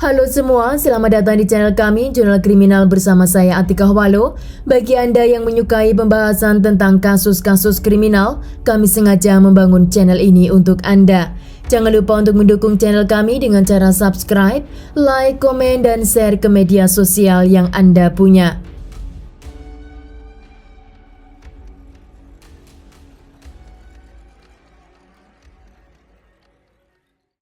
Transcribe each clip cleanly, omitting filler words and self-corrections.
Halo semua, selamat datang di channel kami, Jurnal Kriminal bersama saya Atika Walo. Bagi Anda yang menyukai pembahasan tentang kasus-kasus kriminal, kami sengaja membangun channel ini untuk Anda. Jangan lupa untuk mendukung channel kami dengan cara subscribe, like, komen, dan share ke media sosial yang Anda punya.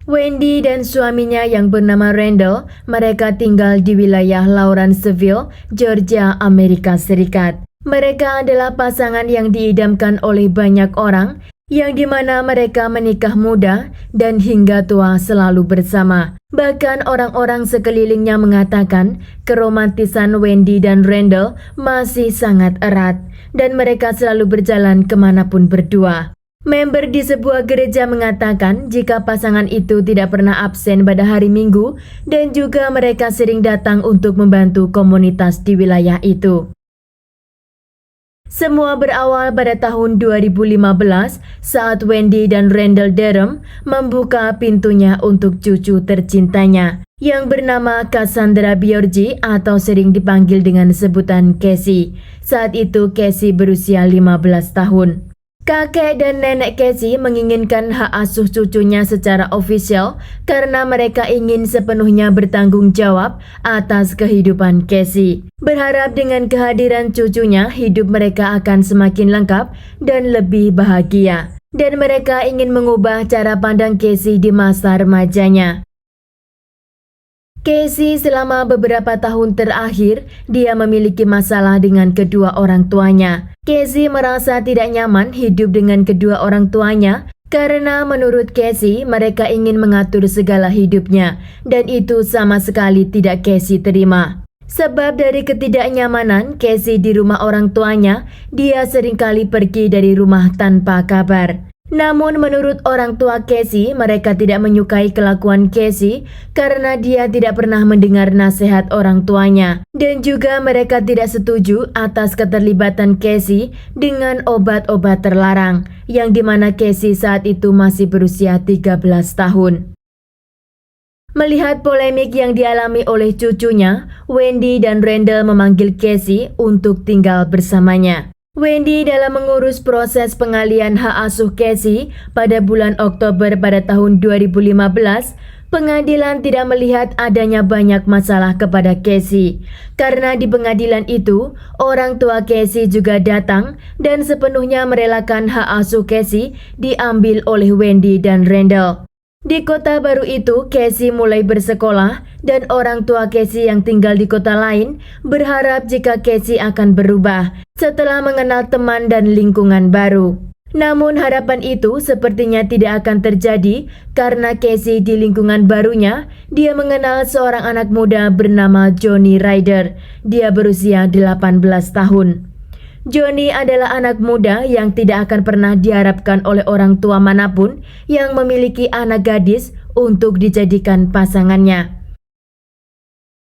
Wendy dan suaminya yang bernama Randall, mereka tinggal di wilayah Lawrenceville, Georgia, Amerika Serikat. Mereka adalah pasangan yang diidamkan oleh banyak orang, yang dimana mereka menikah muda dan hingga tua selalu bersama. Bahkan orang-orang sekelilingnya mengatakan keromantisan Wendy dan Randall masih sangat erat, dan mereka selalu berjalan kemanapun berdua. Member di sebuah gereja mengatakan jika pasangan itu tidak pernah absen pada hari Minggu dan juga mereka sering datang untuk membantu komunitas di wilayah itu. Semua berawal pada tahun 2015 saat Wendy dan Randall Durham membuka pintunya untuk cucu tercintanya yang bernama Cassandra Biorgi atau sering dipanggil dengan sebutan Casey. Saat itu Casey berusia 15 tahun. Kakek dan nenek Casey menginginkan hak asuh cucunya secara ofisial karena mereka ingin sepenuhnya bertanggung jawab atas kehidupan Casey. Berharap dengan kehadiran cucunya, hidup mereka akan semakin lengkap dan lebih bahagia. Dan mereka ingin mengubah cara pandang Casey di masa remajanya. Casey selama beberapa tahun terakhir, dia memiliki masalah dengan kedua orang tuanya. Casey merasa tidak nyaman hidup dengan kedua orang tuanya karena menurut Casey mereka ingin mengatur segala hidupnya dan itu sama sekali tidak Casey terima. Sebab dari ketidaknyamanan Casey di rumah orang tuanya, dia seringkali pergi dari rumah tanpa kabar. Namun menurut orang tua Casey, mereka tidak menyukai kelakuan Casey karena dia tidak pernah mendengar nasihat orang tuanya. Dan juga mereka tidak setuju atas keterlibatan Casey dengan obat-obat terlarang, yang dimana Casey saat itu masih berusia 13 tahun. Melihat polemik yang dialami oleh cucunya, Wendy dan Randall memanggil Casey untuk tinggal bersamanya. Wendy dalam mengurus proses pengalihan hak asuh Casey pada bulan Oktober pada tahun 2015, pengadilan tidak melihat adanya banyak masalah kepada Casey. Karena di pengadilan itu, orang tua Casey juga datang dan sepenuhnya merelakan hak asuh Casey diambil oleh Wendy dan Randall. Di kota baru itu, Casey mulai bersekolah dan orang tua Casey yang tinggal di kota lain berharap jika Casey akan berubah setelah mengenal teman dan lingkungan baru. Namun harapan itu sepertinya tidak akan terjadi karena Casey di lingkungan barunya, dia mengenal seorang anak muda bernama Johnny Ryder. Dia berusia 18 tahun. Johnny adalah anak muda yang tidak akan pernah diharapkan oleh orang tua manapun yang memiliki anak gadis untuk dijadikan pasangannya.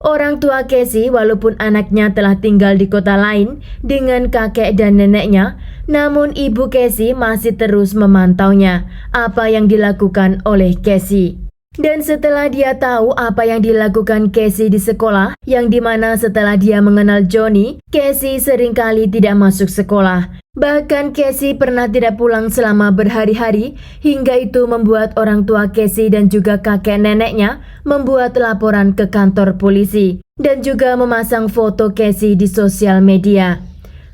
Orang tua Casey walaupun anaknya telah tinggal di kota lain dengan kakek dan neneknya, namun ibu Casey masih terus memantaunya apa yang dilakukan oleh Casey. Dan setelah dia tahu apa yang dilakukan Casey di sekolah, yang dimana setelah dia mengenal Johnny, Casey seringkali tidak masuk sekolah. Bahkan Casey pernah tidak pulang selama berhari-hari, hingga itu membuat orang tua Casey dan juga kakek neneknya membuat laporan ke kantor polisi dan juga memasang foto Casey di sosial media.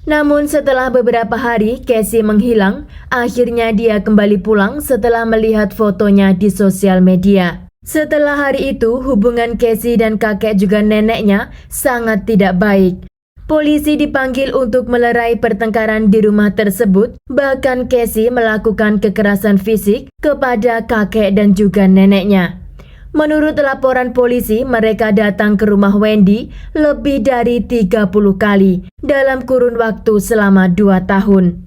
Namun setelah beberapa hari Casey menghilang, akhirnya dia kembali pulang setelah melihat fotonya di sosial media. Setelah hari itu, hubungan Casey dan kakek juga neneknya sangat tidak baik. Polisi dipanggil untuk melerai pertengkaran di rumah tersebut, bahkan Casey melakukan kekerasan fisik kepada kakek dan juga neneknya. Menurut laporan polisi, mereka datang ke rumah Wendy lebih dari 30 kali dalam kurun waktu selama 2 tahun.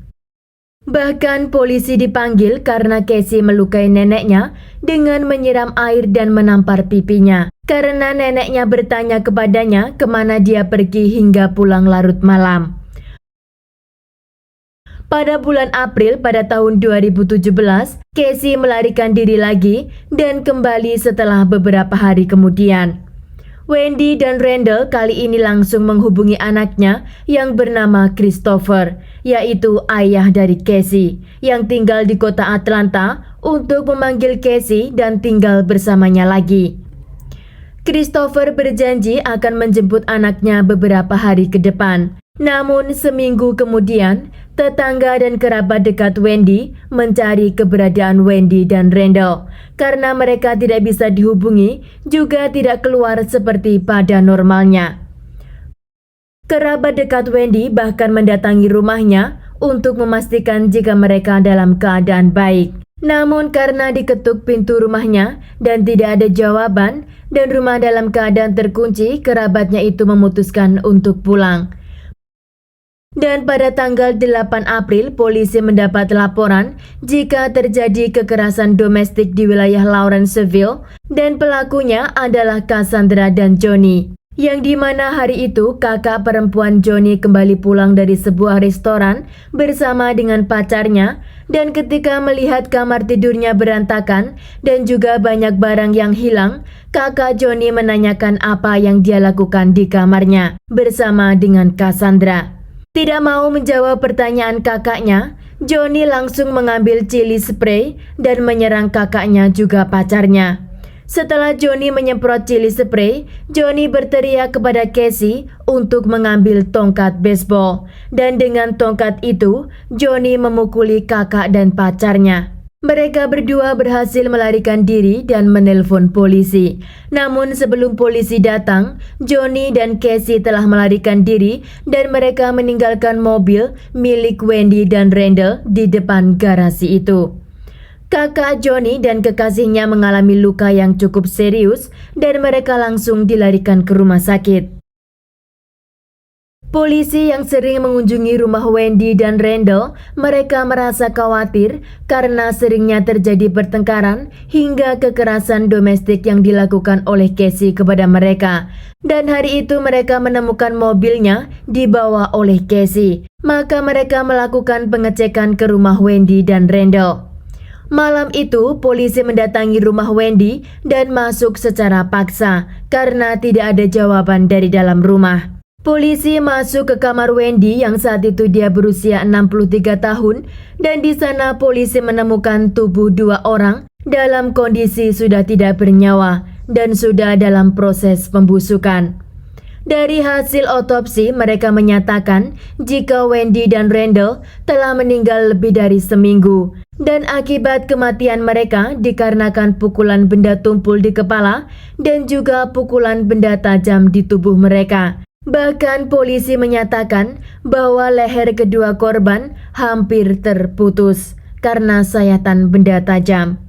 Bahkan polisi dipanggil karena Casey melukai neneknya dengan menyiram air dan menampar pipinya. Karena neneknya bertanya kepadanya kemana dia pergi hingga pulang larut malam. Pada bulan April pada tahun 2017, Casey melarikan diri lagi dan kembali setelah beberapa hari kemudian. Wendy dan Randall kali ini langsung menghubungi anaknya yang bernama Christopher, yaitu ayah dari Casey, yang tinggal di kota Atlanta untuk memanggil Casey dan tinggal bersamanya lagi. Christopher berjanji akan menjemput anaknya beberapa hari ke depan. Namun seminggu kemudian, tetangga dan kerabat dekat Wendy mencari keberadaan Wendy dan Randall. Karena mereka tidak bisa dihubungi, juga tidak keluar seperti pada normalnya. Kerabat dekat Wendy bahkan mendatangi rumahnya untuk memastikan jika mereka dalam keadaan baik. Namun karena diketuk pintu rumahnya dan tidak ada jawaban dan rumah dalam keadaan terkunci, kerabatnya itu memutuskan untuk pulang. Dan pada tanggal 8 April, polisi mendapat laporan jika terjadi kekerasan domestik di wilayah Lawrenceville dan pelakunya adalah Cassandra dan Johnny. Yang dimana hari itu kakak perempuan Johnny kembali pulang dari sebuah restoran bersama dengan pacarnya dan ketika melihat kamar tidurnya berantakan dan juga banyak barang yang hilang, kakak Johnny menanyakan apa yang dia lakukan di kamarnya bersama dengan Cassandra. Tidak mau menjawab pertanyaan kakaknya, Johnny langsung mengambil chili spray dan menyerang kakaknya juga pacarnya. Setelah Johnny menyemprot chili spray, Johnny berteriak kepada Casey untuk mengambil tongkat baseball. Dan dengan tongkat itu, Johnny memukuli kakak dan pacarnya. Mereka berdua berhasil melarikan diri dan menelpon polisi. Namun sebelum polisi datang, Johnny dan Casey telah melarikan diri dan mereka meninggalkan mobil milik Wendy dan Randall di depan garasi itu. Kakak Johnny dan kekasihnya mengalami luka yang cukup serius dan mereka langsung dilarikan ke rumah sakit. Polisi yang sering mengunjungi rumah Wendy dan Randall, mereka merasa khawatir karena seringnya terjadi pertengkaran hingga kekerasan domestik yang dilakukan oleh Casey kepada mereka. Dan hari itu mereka menemukan mobilnya dibawa oleh Casey. Maka mereka melakukan pengecekan ke rumah Wendy dan Randall. Malam itu, polisi mendatangi rumah Wendy dan masuk secara paksa karena tidak ada jawaban dari dalam rumah. Polisi masuk ke kamar Wendy yang saat itu dia berusia 63 tahun dan di sana polisi menemukan tubuh dua orang dalam kondisi sudah tidak bernyawa dan sudah dalam proses pembusukan. Dari hasil otopsi, mereka menyatakan jika Wendy dan Randall telah meninggal lebih dari seminggu dan akibat kematian mereka dikarenakan pukulan benda tumpul di kepala dan juga pukulan benda tajam di tubuh mereka. Bahkan polisi menyatakan bahwa leher kedua korban hampir terputus karena sayatan benda tajam.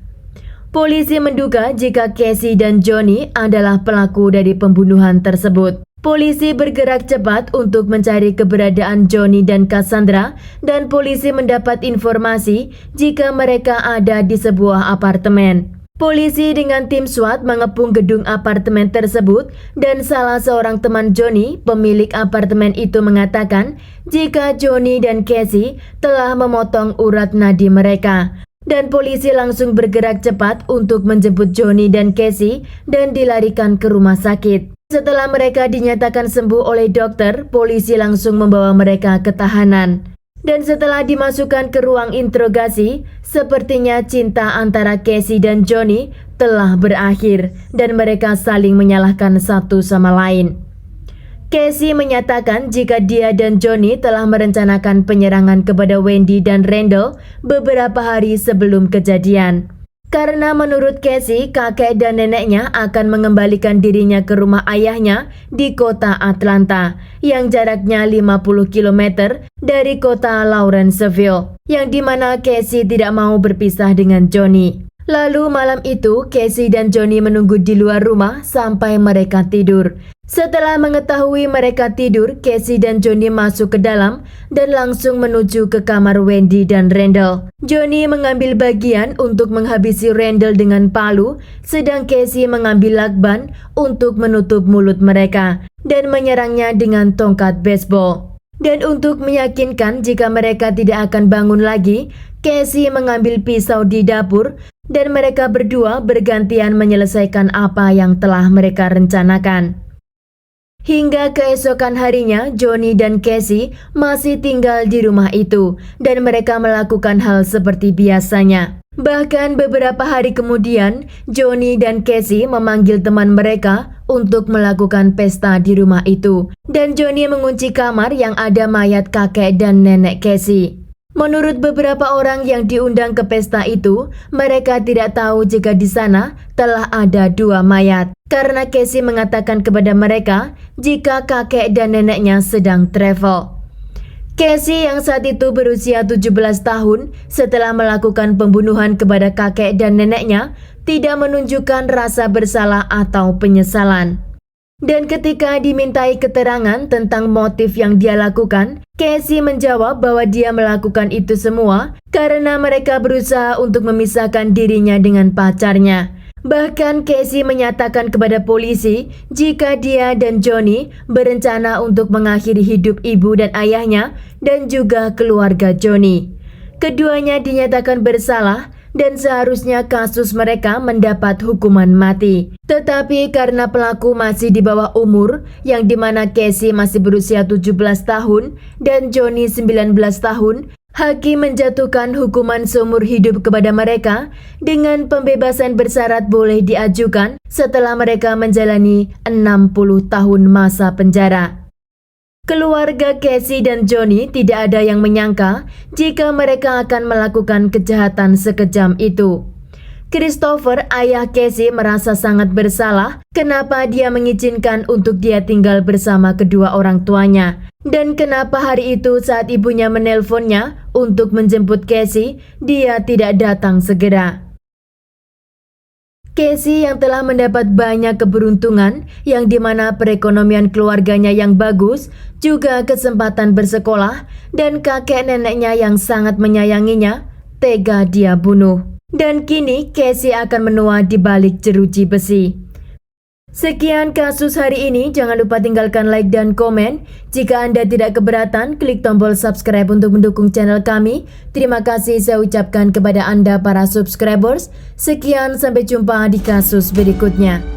Polisi menduga jika Casey dan Johnny adalah pelaku dari pembunuhan tersebut. Polisi bergerak cepat untuk mencari keberadaan Johnny dan Cassandra dan polisi mendapat informasi jika mereka ada di sebuah apartemen. Polisi dengan tim SWAT mengepung gedung apartemen tersebut dan salah seorang teman Johnny, pemilik apartemen itu mengatakan jika Johnny dan Casey telah memotong urat nadi mereka. Dan polisi langsung bergerak cepat untuk menjemput Johnny dan Casey dan dilarikan ke rumah sakit. Setelah mereka dinyatakan sembuh oleh dokter, polisi langsung membawa mereka ke tahanan. Dan setelah dimasukkan ke ruang interogasi, sepertinya cinta antara Casey dan Johnny telah berakhir dan mereka saling menyalahkan satu sama lain. Casey menyatakan jika dia dan Johnny telah merencanakan penyerangan kepada Wendy dan Randall beberapa hari sebelum kejadian. Karena menurut Casey, kakek dan neneknya akan mengembalikan dirinya ke rumah ayahnya di kota Atlanta, yang jaraknya 50 km dari kota Lawrenceville, yang dimana Casey tidak mau berpisah dengan Johnny. Lalu malam itu, Casey dan Johnny menunggu di luar rumah sampai mereka tidur. Setelah mengetahui mereka tidur, Casey dan Johnny masuk ke dalam dan langsung menuju ke kamar Wendy dan Randall. Johnny mengambil bagian untuk menghabisi Randall dengan palu, sedang Casey mengambil lakban untuk menutup mulut mereka dan menyerangnya dengan tongkat baseball. Dan untuk meyakinkan jika mereka tidak akan bangun lagi, Casey mengambil pisau di dapur dan mereka berdua bergantian menyelesaikan apa yang telah mereka rencanakan. Hingga keesokan harinya, Johnny dan Casey masih tinggal di rumah itu dan mereka melakukan hal seperti biasanya. Bahkan beberapa hari kemudian, Johnny dan Casey memanggil teman mereka untuk melakukan pesta di rumah itu. Dan Johnny mengunci kamar yang ada mayat kakek dan nenek Casey. Menurut beberapa orang yang diundang ke pesta itu, mereka tidak tahu jika di sana telah ada 2 mayat. Karena Casey mengatakan kepada mereka jika kakek dan neneknya sedang travel. Casey yang saat itu berusia 17 tahun setelah melakukan pembunuhan kepada kakek dan neneknya tidak menunjukkan rasa bersalah atau penyesalan. Dan ketika dimintai keterangan tentang motif yang dia lakukan, Casey menjawab bahwa dia melakukan itu semua karena mereka berusaha untuk memisahkan dirinya dengan pacarnya. Bahkan Casey menyatakan kepada polisi jika dia dan Johnny berencana untuk mengakhiri hidup ibu dan ayahnya dan juga keluarga Johnny. Keduanya dinyatakan bersalah dan seharusnya kasus mereka mendapat hukuman mati. Tetapi karena pelaku masih di bawah umur, yang dimana Casey masih berusia 17 tahun dan Johnny 19 tahun, hakim menjatuhkan hukuman seumur hidup kepada mereka dengan pembebasan bersyarat boleh diajukan setelah mereka menjalani 60 tahun masa penjara. Keluarga Casey dan Johnny tidak ada yang menyangka jika mereka akan melakukan kejahatan sekejam itu. Christopher, ayah Casey, merasa sangat bersalah kenapa dia mengizinkan untuk dia tinggal bersama kedua orang tuanya. Dan kenapa hari itu saat ibunya menelponnya untuk menjemput Casey, dia tidak datang segera. Casey yang telah mendapat banyak keberuntungan yang dimana perekonomian keluarganya yang bagus, juga kesempatan bersekolah, dan kakek neneknya yang sangat menyayanginya, tega dia bunuh. Dan kini Casey akan menua di balik jeruji besi. Sekian kasus hari ini, jangan lupa tinggalkan like dan komen. Jika Anda tidak keberatan, klik tombol subscribe untuk mendukung channel kami. Terima kasih saya ucapkan kepada Anda para subscribers. Sekian, sampai jumpa di kasus berikutnya.